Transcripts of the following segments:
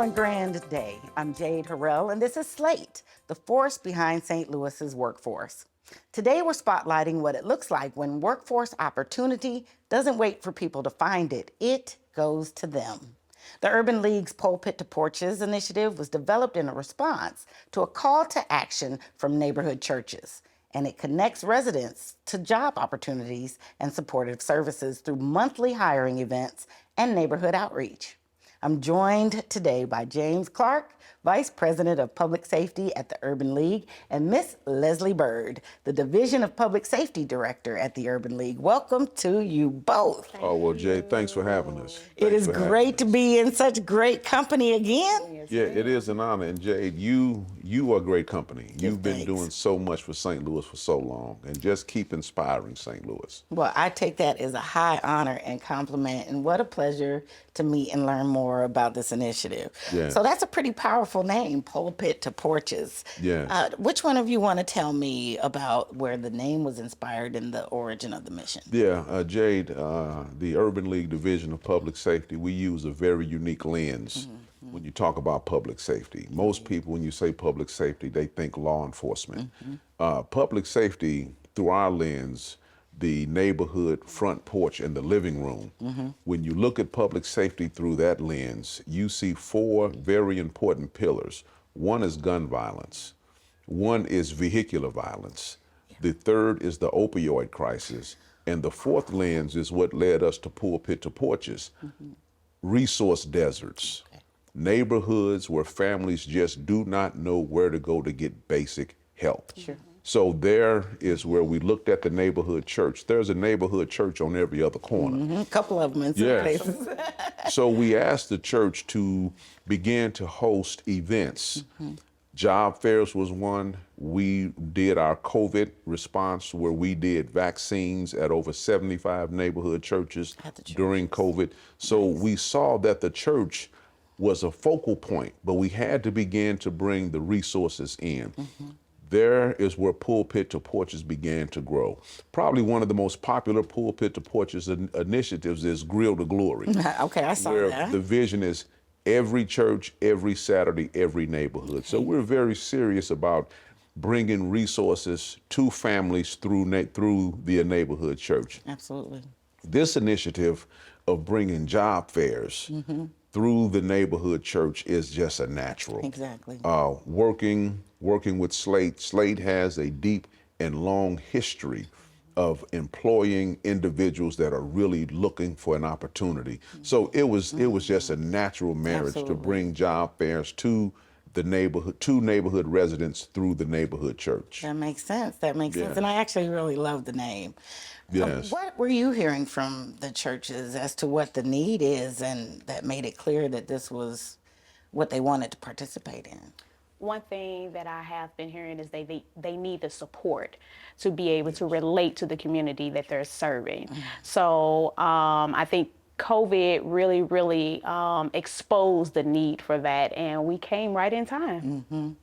and grand day. I'm Jade Harrell, and this is SLATE, the force behind St. Louis's workforce. Today, we're spotlighting what it looks like when workforce opportunity doesn't wait for people to find it. It goes to them. The Urban League's Pulpit to Porches initiative was developed in a response to a call to action from neighborhood churches, and it connects residents to job opportunities and supportive services through monthly hiring events and neighborhood outreach. I'm joined today by James Clark, Vice President of Public Safety at the Urban League, and Miss Leslie Byrd, the Division of Public Safety Director at the Urban League. Welcome to you both. Oh, well, Jade, thanks for having us. It is great to be in such great company again. Yeah, it is an honor. And Jade, you are great company. You've been doing so much for St. Louis for so long, and just keep inspiring St. Louis. Well, I take that as a high honor and compliment, and what a pleasure to meet and learn more about this initiative. Yes. So that's a pretty powerful name, Pulpit to Porches. Yes. Which one of you want to tell me about where the name was inspired and the origin of the mission? Yeah, Jade, the Urban League Division of Public Safety, we use a very unique lens when you talk about public safety. Most people, when you say public safety, they think law enforcement. Public safety, through our lens, the neighborhood front porch and the living room. When you look at public safety through that lens, you see four very important pillars. One is gun violence. One is vehicular violence. The third is the opioid crisis. And the fourth lens is what led us to Pulpit to Porches. Resource deserts. Neighborhoods where families just do not know where to go to get basic help. So there is where we looked at the neighborhood church. There's a neighborhood church on every other corner. A couple of them in some places. So we asked the church to begin to host events. Job fairs was one. We did our COVID response where we did vaccines at over 75 neighborhood churches during COVID. So we saw that the church was a focal point, but we had to begin to bring the resources in. There is where Pulpit to Porches began to grow. Probably one of the most popular Pulpit to Porches initiatives is Grill to Glory. Okay, I saw where that. the vision is every church, every Saturday, every neighborhood. So we're very serious about bringing resources to families through the neighborhood church. Absolutely. This initiative of bringing job fairs through the neighborhood church is just a natural. Exactly. Working with SLATE. SLATE has a deep and long history of employing individuals that are really looking for an opportunity. So it was just a natural marriage to bring job fairs to the neighborhood residents through the neighborhood church. That makes sense. That makes sense. And I actually really love the name. Yes. What were you hearing from the churches as to what the need is and that made it clear that this was what they wanted to participate in? One thing that I have been hearing is they need the support to be able to relate to the community that they're serving. So I think COVID really exposed the need for that, and we came right in time.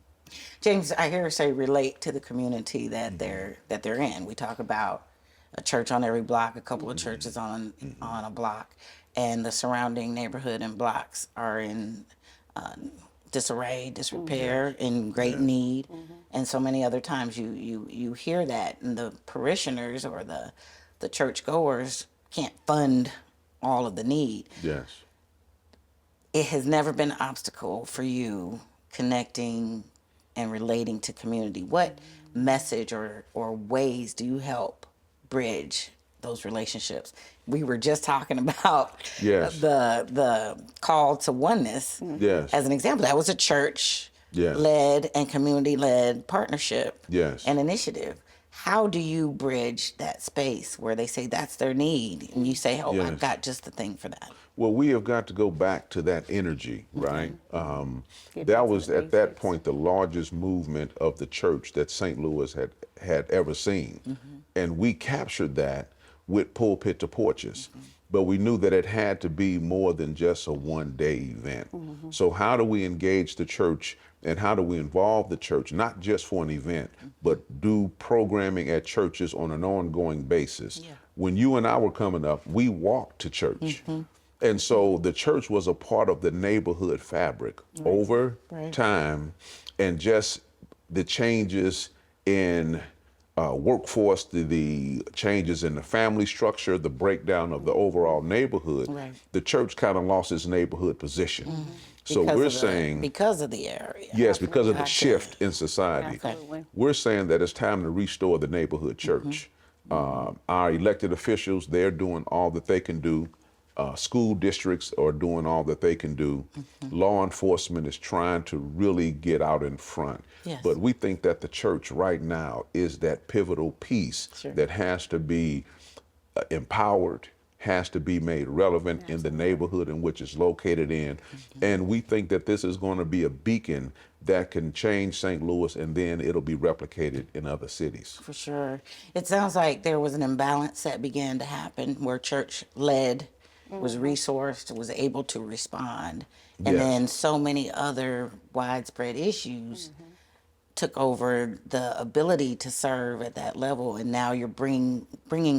James, I hear her say relate to the community that they're in. We talk about a church on every block, a couple of churches on a block, and the surrounding neighborhood and blocks are in disarray, disrepair, in great need. And so many other times you hear that, and the parishioners or the church goers can't fund all of the need. Yes. It has never been an obstacle for you connecting and relating to community. What message or ways do you help bridge those relationships? We were just talking about the call to oneness as an example. That was a church-led and community-led partnership and initiative. How do you bridge that space where they say that's their need and you say, oh, I've got just the thing for that? Well, we have got to go back to that energy, right? That was at that point the largest movement of the church that St. Louis had ever seen. And we captured that with Pulpit to Porches. But we knew that it had to be more than just a one-day event. So how do we engage the church and how do we involve the church, not just for an event, but do programming at churches on an ongoing basis? When you and I were coming up, we walked to church. And so the church was a part of the neighborhood fabric over time, and just the changes in workforce, the changes in the family structure, the breakdown of the overall neighborhood, the church kind of lost its neighborhood position. So we're saying, because of the area. yes, because of the shift in society, Absolutely. we're saying that it's time to restore the neighborhood church. Our elected officials, they're doing all that they can do. School districts are doing all that they can do. Law enforcement is trying to really get out in front. Yes. But we think that the church right now is that pivotal piece that has to be empowered, has to be made relevant in the neighborhood in which it's located in. And we think that this is going to be a beacon that can change St. Louis, and then it'll be replicated in other cities. For sure. It sounds like there was an imbalance that began to happen where church led, was resourced, was able to respond. And Yes. then so many other widespread issues took over the ability to serve at that level. And now you're bringing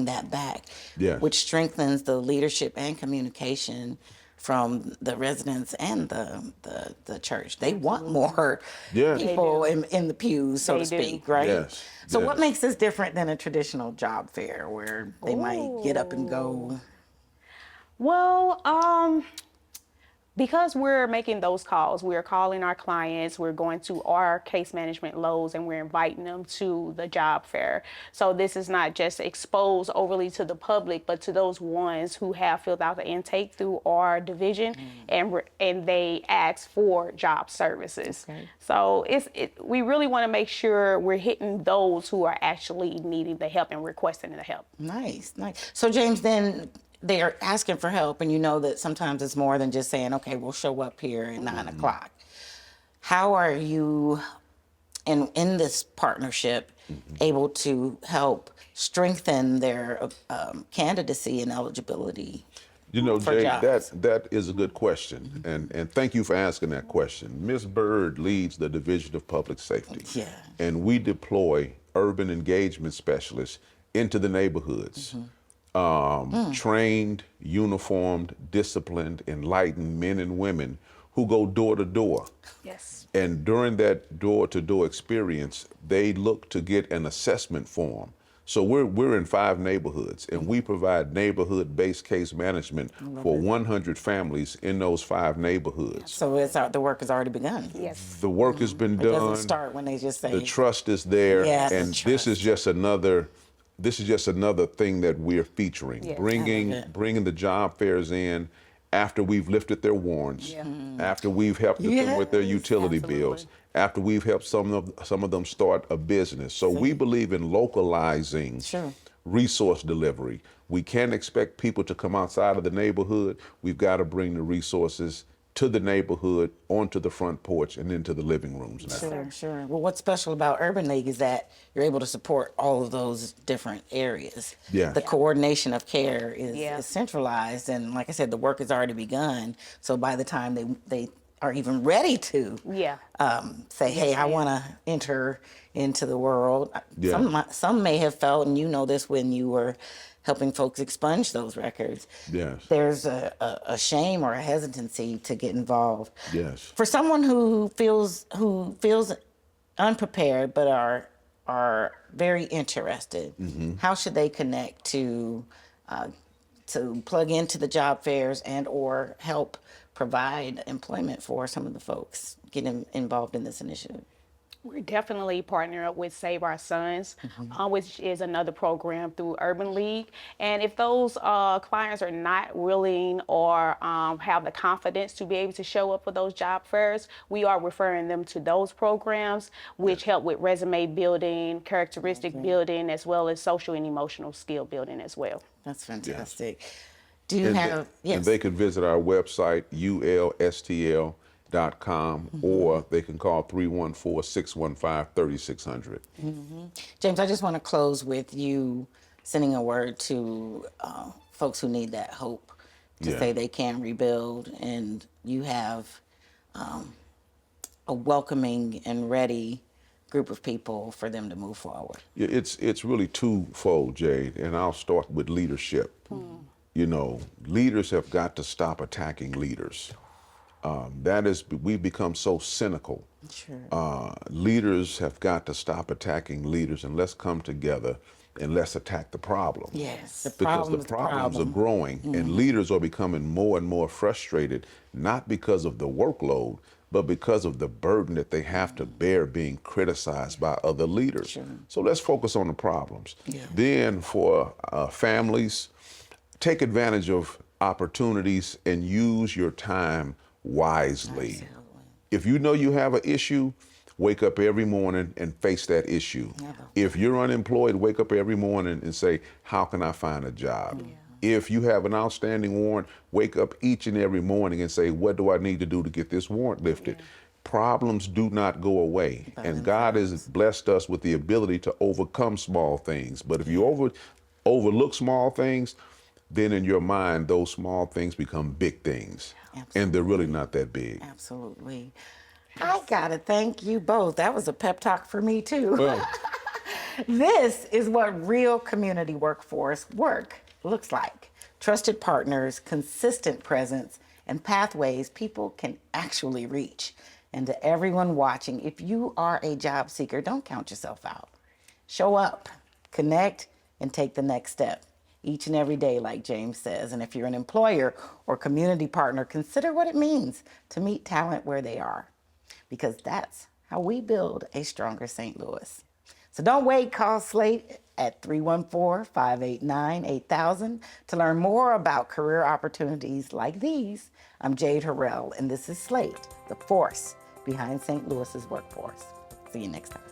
that back, Yes. which strengthens the leadership and communication from the residents and the church. They want more Yes. people in the pews, so They to do. speak, right? Yes. So Yes. what makes this different than a traditional job fair where they might get up and go? Well, because we're making those calls, we're calling our clients, we're going to our case management loads, and we're inviting them to the job fair. So this is not just exposed overly to the public, but to those ones who have filled out the intake through our division, and they ask for job services. Okay. So we really want to make sure we're hitting those who are actually needing the help and requesting the help. Nice, nice. So James, then they are asking for help, and you know that sometimes it's more than just saying, okay, we'll show up here at 9 o'clock. How are you, in this partnership, able to help strengthen their candidacy and eligibility? You know, for Jade, jobs? that is a good question, and thank you for asking that question. Ms. Byrd leads the Division of Public Safety, Yeah. and we deploy urban engagement specialists into the neighborhoods. Trained, uniformed, disciplined, enlightened men and women who go door to door. Yes. And during that door-to-door experience, they look to get an assessment form. So we're in 5 neighborhoods, and we provide neighborhood-based case management for 100 families in those 5 neighborhoods. So the work has already begun. Yes. The work has been It done. doesn't start when they just say, The trust is there, Yeah, the and this is just another thing that we're featuring. Yes. Bringing the job fairs in after we've lifted their warrants, after we've helped them with their utility bills, after we've helped some of them start a business. So we believe in localizing Sure. resource delivery. We can't expect people to come outside of the neighborhood. We've got to bring the resources to the neighborhood, onto the front porch, and into the living rooms now. Sure, sure. Well, what's special about Urban League is that you're able to support all of those different areas. Yeah. The coordination of care is, Yeah. is centralized, and like I said, the work has already begun. So by the time they are even ready to Yeah. say, hey, I want to enter into the world. Yeah. Some may have felt, and you know this when you were helping folks expunge those records. Yes. There's a shame or a hesitancy to get involved. Yes. For someone who feels unprepared but are very interested, how should they connect to plug into the job fairs and or help provide employment for some of the folks getting involved in this initiative? We're definitely partnering up with Save Our Sons, which is another program through Urban League. And if those clients are not willing or have the confidence to be able to show up for those job fairs, we are referring them to those programs, which help with resume building, characteristic building, as well as social and emotional skill building as well. That's fantastic. Do you have, yes. And they can visit our website, ulstl.com, or they can call 314-615-3600. James, I just want to close with you sending a word to folks who need that hope to say they can rebuild, and you have a welcoming and ready group of people for them to move forward. Yeah, it's really twofold, Jade, and I'll start with leadership. you know, leaders have got to stop attacking leaders. That is, we've become so cynical. Sure. Leaders have got to stop attacking leaders, and let's come together and let's attack the problem. Yes. The Because the problem's the problems are problem. growing, and leaders are becoming more and more frustrated, not because of the workload, but because of the burden that they have to bear being criticized by other leaders. Sure. So let's focus on the problems. Yeah. Then for families, take advantage of opportunities and use your time wisely. Absolutely. If you know you have an issue, wake up every morning and face that issue. If you're unemployed, wake up every morning and say, how can I find a job? If you have an outstanding warrant, wake up each and every morning and say, what do I need to do to get this warrant lifted? Problems do not go away. And God has blessed us with the ability to overcome small things. But if you overlook small things, then in your mind, those small things become big things. And they're really not that big. Absolutely. I gotta thank you both. That was a pep talk for me too. Well, This is what real community workforce work looks like. Trusted partners, consistent presence, and pathways people can actually reach. And to everyone watching, if you are a job seeker, don't count yourself out. Show up, connect, and take the next step each and every day, like James says. And if you're an employer or community partner, consider what it means to meet talent where they are, because that's how we build a stronger St. Louis. So don't wait, call SLATE at 314-589-8000 to learn more about career opportunities like these. I'm Jade Harrell, and this is SLATE, the force behind St. Louis's workforce. See you next time.